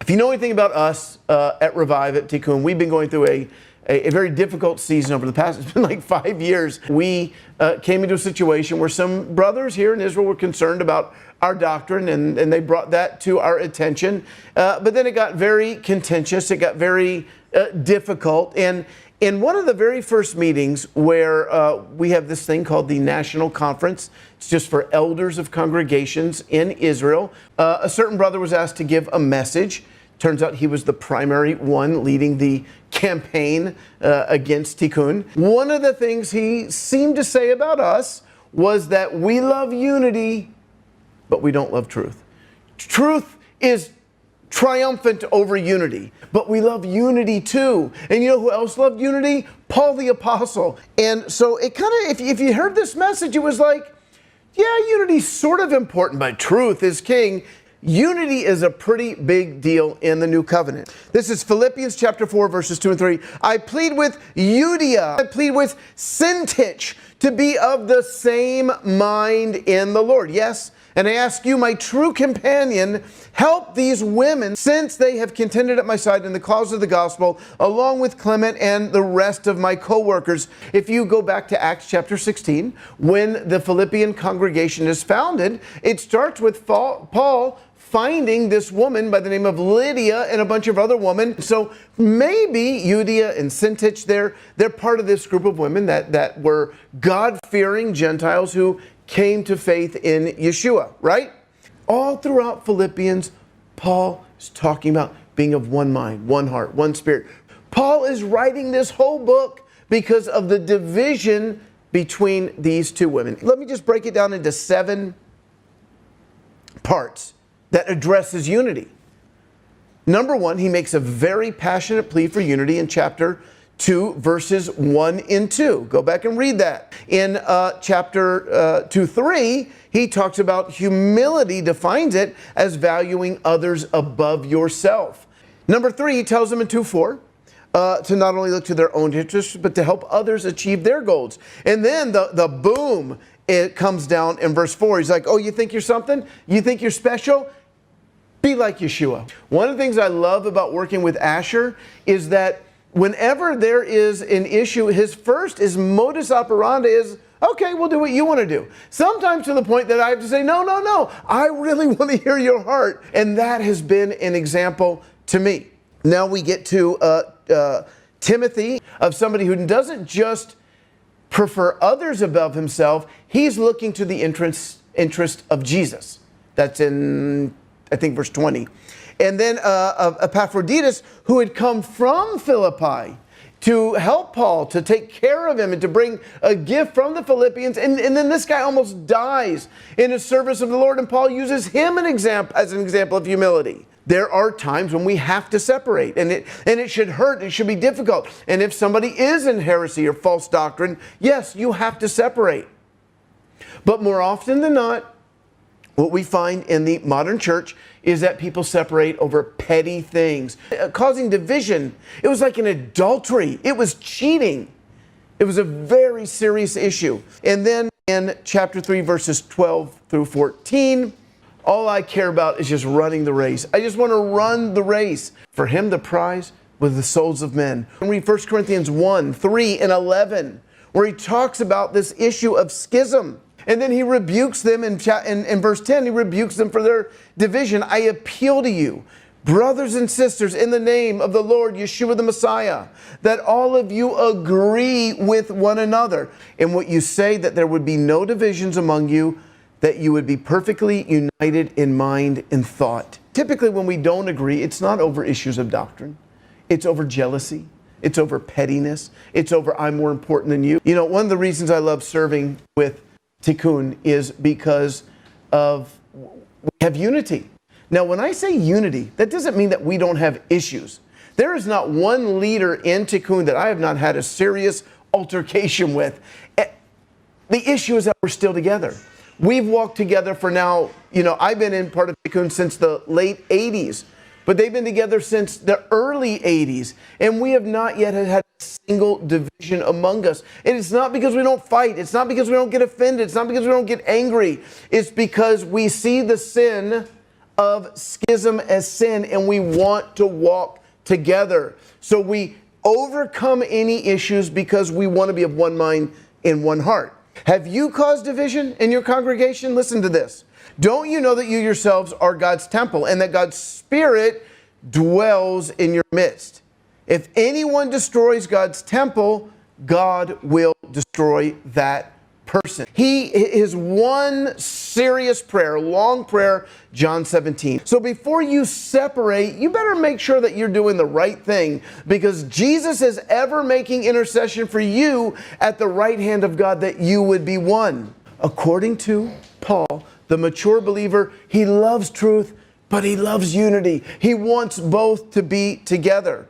If you know anything about us at Revive at Tikkun, we've been going through a very difficult season over the past, it's been like 5 years. We came into a situation where some brothers here in Israel were concerned about our doctrine, and they brought that to our attention. But then it got very contentious, it got very difficult. And in one of the very first meetings where we have this thing called the National Conference, it's just for elders of congregations in Israel, a certain brother was asked to give a message. Turns out he was the primary one leading the campaign against Tikkun. One of the things he seemed to say about us was that we love unity, but we don't love truth. Truth is triumphant over unity, but we love unity too. And you know who else loved unity? Paul the Apostle. And so it kind of, if you heard this message, it was like, yeah, unity's sort of important, but truth is king. Unity is a pretty big deal in the new covenant. This is Philippians chapter 4, verses 2 and 3. I plead with Euodia, I plead with Syntyche to be of the same mind in the Lord. Yes, and I ask you, my true companion, help these women, since they have contended at my side in the cause of the gospel, along with Clement and the rest of my co-workers. If you go back to Acts chapter 16, when the Philippian congregation is founded, it starts with Paul finding this woman by the name of Lydia and a bunch of other women. So maybe Euodia and Syntyche, they're part of this group of women that were God-fearing Gentiles who came to faith in Yeshua, right? All throughout Philippians, Paul is talking about being of one mind, one heart, one spirit. Paul is writing this whole book because of the division between these two women. Let me just break it down into 7 parts that addresses unity. Number 1, he makes a very passionate plea for unity in chapter 2, verses 1 and 2. Go back and read that. In chapter 3, he talks about humility, defines it as valuing others above yourself. Number 3, he tells them in 2:4 to not only look to their own interests, but to help others achieve their goals. And then the boom, it comes down in verse 4. He's like, oh, you think you're something? You think you're special? Be like Yeshua. One of the things I love about working with Asher is that whenever there is an issue, his modus operandi is, okay, we'll do what you want to do. Sometimes to the point that I have to say, no, I really want to hear your heart. And that has been an example to me. Now we get to Timothy, of somebody who doesn't just prefer others above himself, he's looking to the interest of Jesus. That's in, I think, verse 20. And then Epaphroditus, who had come from Philippi to help Paul, to take care of him, and to bring a gift from the Philippians. And then this guy almost dies in his service of the Lord, and Paul uses him as an example of humility. There are times when we have to separate, and it should hurt, it should be difficult. And if somebody is in heresy or false doctrine, yes, you have to separate. But more often than not, what we find in the modern church is that people separate over petty things, causing division. It was like an adultery. It was cheating. It was a very serious issue. And then in chapter 3, verses 12 through 14, all I care about is just running the race. I just want to run the race. For him, the prize was the souls of men. And read 1 Corinthians 1, 3, and 11, where he talks about this issue of schism. And then he rebukes them in verse 10, he rebukes them for their division. I appeal to you, brothers and sisters, in the name of the Lord Yeshua the Messiah, that all of you agree with one another in what you say, that there would be no divisions among you, that you would be perfectly united in mind and thought. Typically when we don't agree, it's not over issues of doctrine. It's over jealousy. It's over pettiness. It's over I'm more important than you. You know, one of the reasons I love serving with Tikkun is because we have unity. Now, when I say unity, that doesn't mean that we don't have issues. There is not one leader in Tikkun that I have not had a serious altercation with. The issue is that we're still together. We've walked together for now, I've been in part of Tikkun since the late 80s, but they've been together since the early 80s, and we have not yet had a single division among us. And it's not because we don't fight. It's not because we don't get offended. It's not because we don't get angry. It's because we see the sin of schism as sin, and we want to walk together. So we overcome any issues because we want to be of one mind and one heart. Have you caused division in your congregation? Listen to this. Don't you know that you yourselves are God's temple and that God's Spirit dwells in your midst? If anyone destroys God's temple, God will destroy that person. His one serious prayer, long prayer, John 17. So before you separate, you better make sure that you're doing the right thing, because Jesus is ever making intercession for you at the right hand of God, that you would be one. According to Paul, the mature believer, he loves truth, but he loves unity. He wants both to be together.